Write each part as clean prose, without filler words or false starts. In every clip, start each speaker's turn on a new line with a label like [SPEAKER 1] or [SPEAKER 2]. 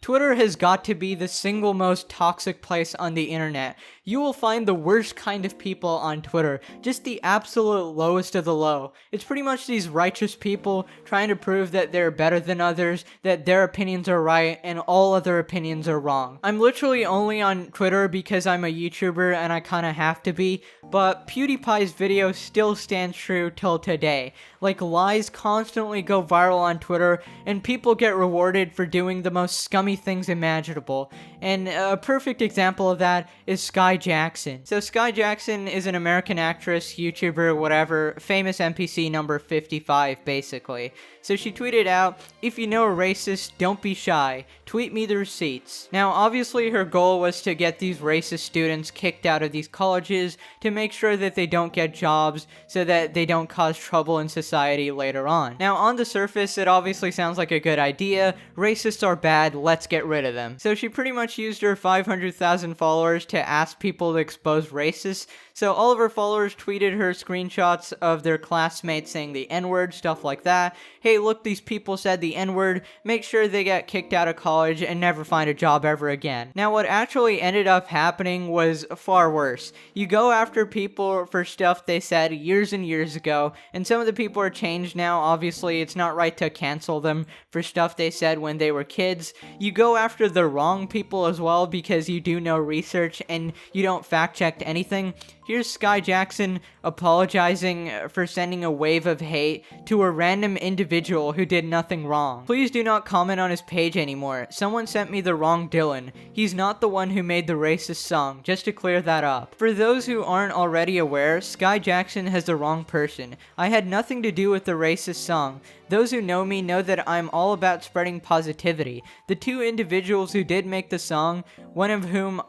[SPEAKER 1] Twitter has got to be the single most toxic place on the internet. You will find the worst kind of people on Twitter, just the absolute lowest of the low. It's pretty much these righteous people trying to prove that they're better than others, that their opinions are right, and all other opinions are wrong. I'm literally only on Twitter because I'm a YouTuber and I kinda have to be, but PewDiePie's video still stands true till today. Like, lies constantly go viral on Twitter, and people get rewarded for doing the most scummy things imaginable. And a perfect example of that is Skai Jackson. So Skai Jackson is an American actress, YouTuber, whatever, famous NPC number 55, basically. So she tweeted out, "If you know a racist, don't be shy. Tweet me the receipts." Now, obviously her goal was to get these racist students kicked out of these colleges to make sure that they don't get jobs so that they don't cause trouble in society later on. Now, on the surface, it obviously sounds like a good idea. Racists are bad, let's get rid of them. So she pretty much used her 500,000 followers to ask people to expose racists. So all of her followers tweeted her screenshots of their classmates saying the N-word, stuff like that. Hey, look, these people said the N-word, make sure they get kicked out of college and never find a job ever again. Now, what actually ended up happening was far worse. You go after people for stuff they said years and years ago, and some of the people are changed now. Obviously, it's not right to cancel them for stuff they said when they were kids. You go after the wrong people as well because you do no research and you don't fact-check anything. Here's Skai Jackson apologizing for sending a wave of hate to a random individual who did nothing wrong. Please do not comment on his page anymore. Someone sent me the wrong Dylan. He's not the one who made the racist song, just to clear that up. For those who aren't already aware, Skai Jackson has the wrong person. I had nothing to do with the racist song. Those who know me know that I'm all about spreading positivity. The two individuals who did make the song, one of whom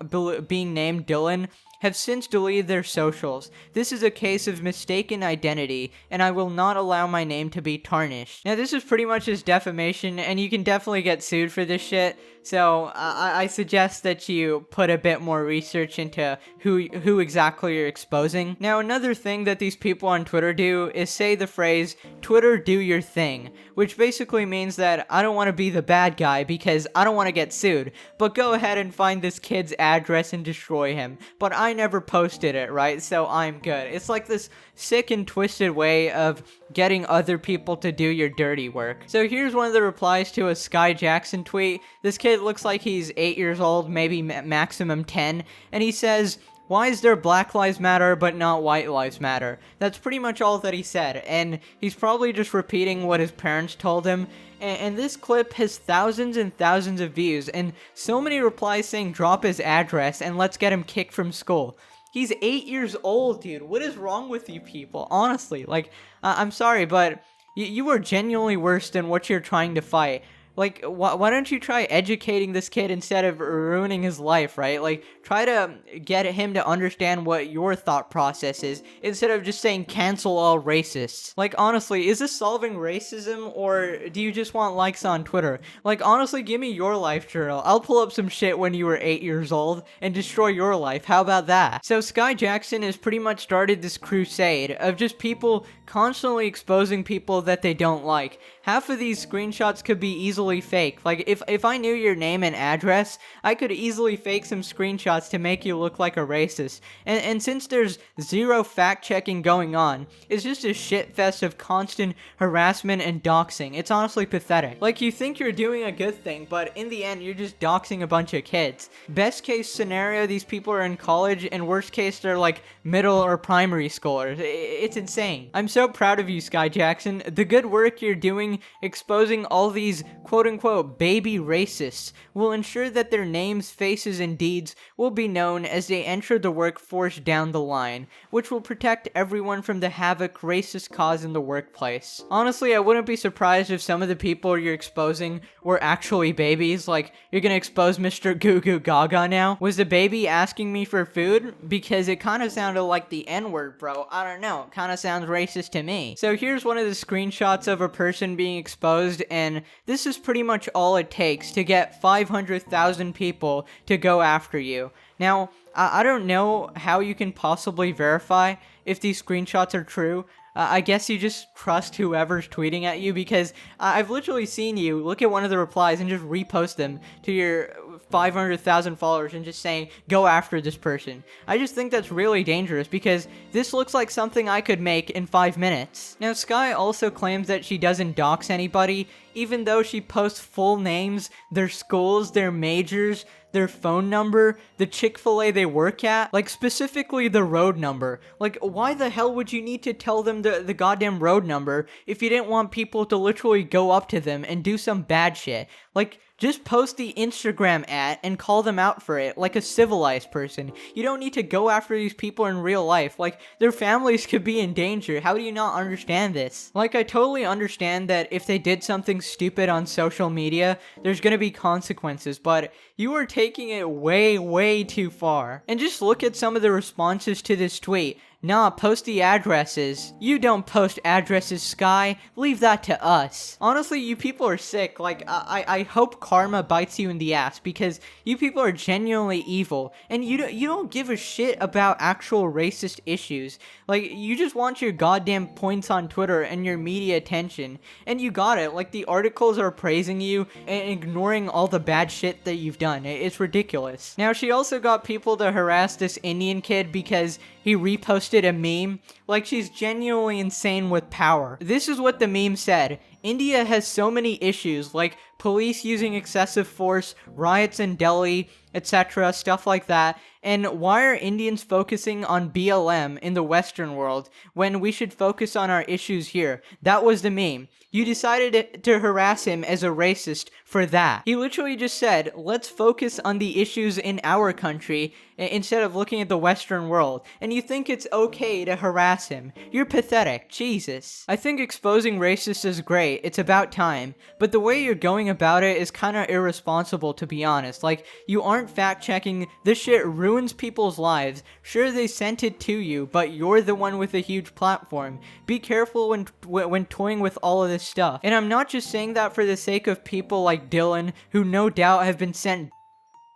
[SPEAKER 1] being named Dylan, have since deleted their socials. This is a case of mistaken identity, and I will not allow my name to be tarnished. Now, this is pretty much just defamation, and you can definitely get sued for this shit, so I suggest that you put a bit more research into who exactly you're exposing. Now, another thing that these people on Twitter do is say the phrase, "Twitter, do your thing," which basically means that I don't want to be the bad guy because I don't want to get sued, but go ahead and find this kid's address and destroy him. But I never posted it, right? So I'm good. It's like this sick and twisted way of getting other people to do your dirty work. So here's one of the replies to a Skai Jackson tweet. This kid looks like he's 8 years old, maybe maximum 10, and he says, "Why is there Black Lives Matter but not White Lives Matter?" That's pretty much all that he said, and he's probably just repeating what his parents told him. And this clip has thousands and thousands of views, and so many replies saying drop his address and let's get him kicked from school. He's 8 years old, dude. What is wrong with you people? Honestly, like, I'm sorry, but you are genuinely worse than what you're trying to fight. Like, why don't you try educating this kid instead of ruining his life, right? Like, try to get him to understand what your thought process is, instead of just saying cancel all racists. Like, honestly, is this solving racism, or do you just want likes on Twitter? Like, honestly, give me your life journal. I'll pull up some shit when you were 8 years old and destroy your life. How about that? So Skai Jackson has pretty much started this crusade of just people constantly exposing people that they don't like. Half of these screenshots could be easily fake. Like, if I knew your name and address, I could easily fake some screenshots to make you look like a racist. And since there's zero fact-checking going on, it's just a shitfest of constant harassment and doxing. It's honestly pathetic. Like, you think you're doing a good thing, but in the end, you're just doxing a bunch of kids. Best case scenario, these people are in college, and worst case, they're like middle or primary schoolers. It's insane. I'm so proud of you, Skai Jackson. The good work you're doing exposing all these quote-unquote baby racists will ensure that their names, faces, and deeds will be known as they enter the workforce down the line, which will protect everyone from the havoc racists cause in the workplace. Honestly, I wouldn't be surprised if some of the people you're exposing were actually babies. Like, you're gonna expose Mr. Goo Goo Gaga now? Was the baby asking me for food? Because it kind of sounded like the N-word, bro. I don't know. Kind of sounds racist to me. So here's one of the screenshots of a person being exposed, and this is pretty much all it takes to get 500,000 people to go after you. Now, I don't know how you can possibly verify if these screenshots are true. I guess you just trust whoever's tweeting at you, because I've literally seen you look at one of the replies and just repost them to your 500,000 followers and just saying, go after this person. I just think that's really dangerous, because this looks like something I could make in 5 minutes. Now, Skai also claims that she doesn't dox anybody, even though she posts full names, their schools, their majors, their phone number, the Chick-fil-A they work at, like specifically the road number. Like, why the hell would you need to tell them the goddamn road number if you didn't want people to literally go up to them and do some bad shit? Like, just post the Instagram at and call them out for it, like a civilized person. You don't need to go after these people in real life. Like, their families could be in danger. How do you not understand this? Like, I totally understand that if they did something stupid on social media, there's gonna be consequences, but you are taking it way, way too far. And just look at some of the responses to this tweet. Nah, post the addresses. You don't post addresses, Skai. Leave that to us. Honestly, you people are sick. Like, I hope karma bites you in the ass, because you people are genuinely evil, and you don't give a shit about actual racist issues. Like, you just want your goddamn points on Twitter and your media attention, and you got it. Like, the articles are praising you and ignoring all the bad shit that you've done. It's ridiculous. Now, she also got people to harass this Indian kid because he reposted a meme. Like, she's genuinely insane with power. This is what the meme said. India has so many issues, like police using excessive force, riots in Delhi, etc., stuff like that. And why are Indians focusing on BLM in the Western world when we should focus on our issues here? That was the meme. You decided to harass him as a racist for that. He literally just said, let's focus on the issues in our country instead of looking at the Western world. And you think it's okay to harass him. You're pathetic. Jesus. I think exposing racists is great. It's about time. But the way you're going about it is kind of irresponsible, to be honest. Like, you aren't fact-checking. This shit ruins people's lives. Sure, they sent it to you, but you're the one with a huge platform. Be careful when toying with all of this stuff. And I'm not just saying that for the sake of people like Dylan, who no doubt have been sent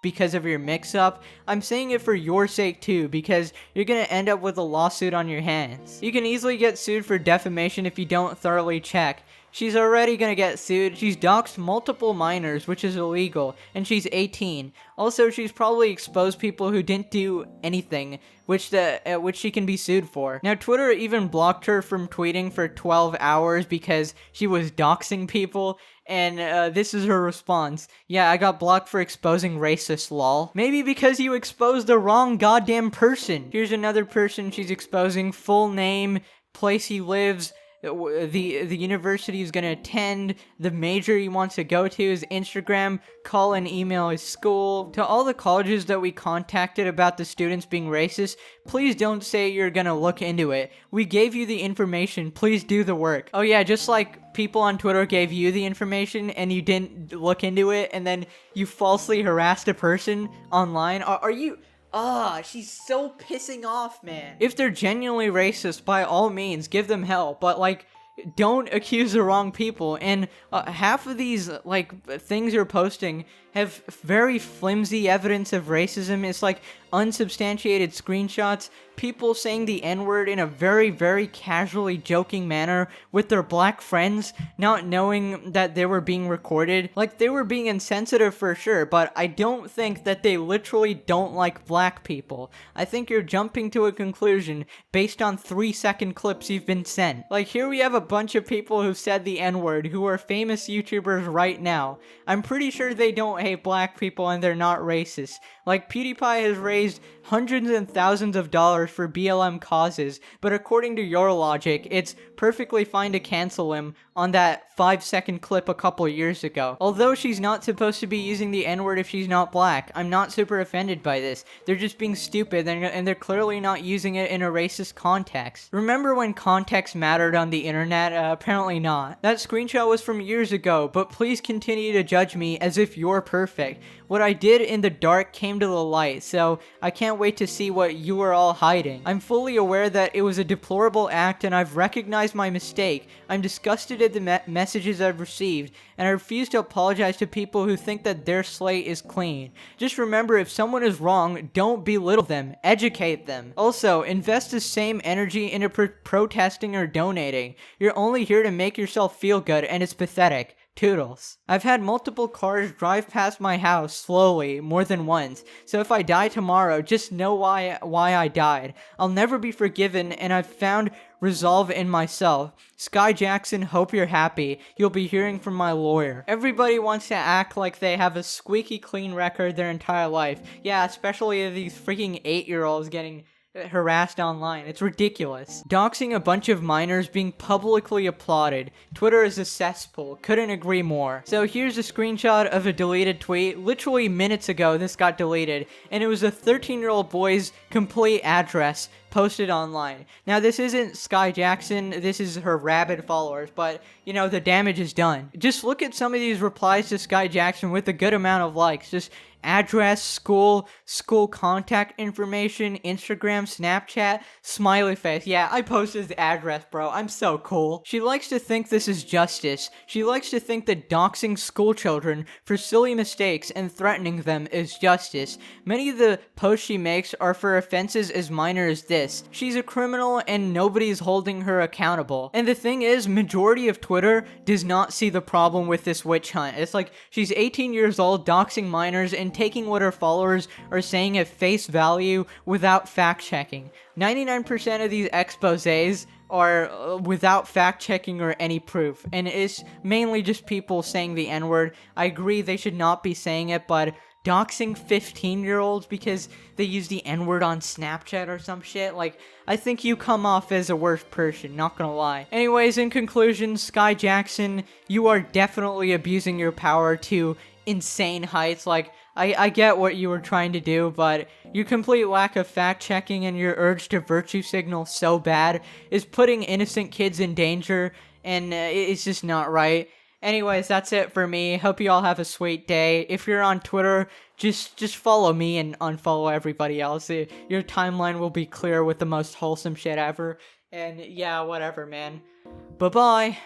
[SPEAKER 1] because of your mix-up. I'm saying it for your sake too, because you're gonna end up with a lawsuit on your hands. You can easily get sued for defamation if you don't thoroughly check. She's already gonna get sued. She's doxed multiple minors, which is illegal, and she's 18. Also, she's probably exposed people who didn't do anything, which she can be sued for. Now, Twitter even blocked her from tweeting for 12 hours because she was doxing people, and this is her response. Yeah, I got blocked for exposing racists, lol. Maybe because you exposed the wrong goddamn person. Here's another person she's exposing: full name, place he lives, the university he's gonna attend, the major he wants to go to, his Instagram, call and email his school. To all the colleges that we contacted about the students being racist, please don't say you're gonna look into it. We gave you the information, please do the work. Oh yeah, just like people on Twitter gave you the information and you didn't look into it, and then you falsely harassed a person online. Are you... she's so pissing off, man. If they're genuinely racist, by all means, give them hell. But, like, don't accuse the wrong people. And half of these, like, things you're posting have very flimsy evidence of racism. It's like unsubstantiated screenshots, people saying the N-word in a very, very casually joking manner with their black friends, not knowing that they were being recorded. Like, they were being insensitive for sure, but I don't think that they literally don't like black people. I think you're jumping to a conclusion based on 3-second clips you've been sent. Like, here we have a bunch of people who said the N-word, who are famous YouTubers right now. I'm pretty sure they don't hate black people and they're not racist. Like, PewDiePie has raised hundreds and thousands of dollars for BLM causes, but according to your logic, it's perfectly fine to cancel him on that 5-second clip a couple years ago. Although she's not supposed to be using the N-word if she's not black, I'm not super offended by this. They're just being stupid, and they're clearly not using it in a racist context. Remember when context mattered on the internet? Apparently not. That screenshot was from years ago, but please continue to judge me as if you're perfect. What I did in the dark came to the light, so I can't wait to see what you are all hiding. I'm fully aware that it was a deplorable act and I've recognized my mistake. I'm disgusted at the messages I've received, and I refuse to apologize to people who think that their slate is clean. Just remember, if someone is wrong, don't belittle them, educate them. Also, invest the same energy into protesting or donating. You're only here to make yourself feel good, and it's pathetic. Toodles. I've had multiple cars drive past my house slowly more than once, so if I die tomorrow, just know why I died. I'll never be forgiven, and I've found resolve in myself. Skai Jackson, hope you're happy. You'll be hearing from my lawyer. Everybody wants to act like they have a squeaky clean record their entire life. Yeah, especially these freaking 8-year-olds getting harassed online. It's ridiculous. Doxing a bunch of minors being publicly applauded. Twitter is a cesspool. Couldn't agree more. So here's a screenshot of a deleted tweet. Literally minutes ago, this got deleted, and it was a 13-year-old boy's complete address posted online. Now, this isn't Skai Jackson, this is her rabid followers, but, you know, the damage is done. Just look at some of these replies to Skai Jackson with a good amount of likes. Just address, school contact information, Instagram, Snapchat, smiley face. Yeah, I posted the address, bro. I'm so cool. She likes to think this is justice. She likes to think that doxing school children for silly mistakes and threatening them is justice. Many of the posts she makes are for offenses as minor as this. She's a criminal and nobody's holding her accountable. And the thing is, majority of Twitter does not see the problem with this witch hunt. It's like, she's 18 years old, doxing minors, and taking what her followers are saying at face value without fact-checking. 99% of these exposés are without fact-checking or any proof, and it's mainly just people saying the N-word. I agree they should not be saying it, but doxing 15-year-olds because they use the N-word on Snapchat or some shit, like, I think you come off as a worse person, not gonna lie. Anyways, in conclusion, Skai Jackson, you are definitely abusing your power to insane heights. Like, I get what you were trying to do, but your complete lack of fact-checking and your urge to virtue signal so bad is putting innocent kids in danger, and it's just not right. Anyways, that's it for me. Hope you all have a sweet day. If you're on Twitter, just follow me and unfollow everybody else. Your timeline will be clear with the most wholesome shit ever. And yeah, whatever, man. Bye-bye.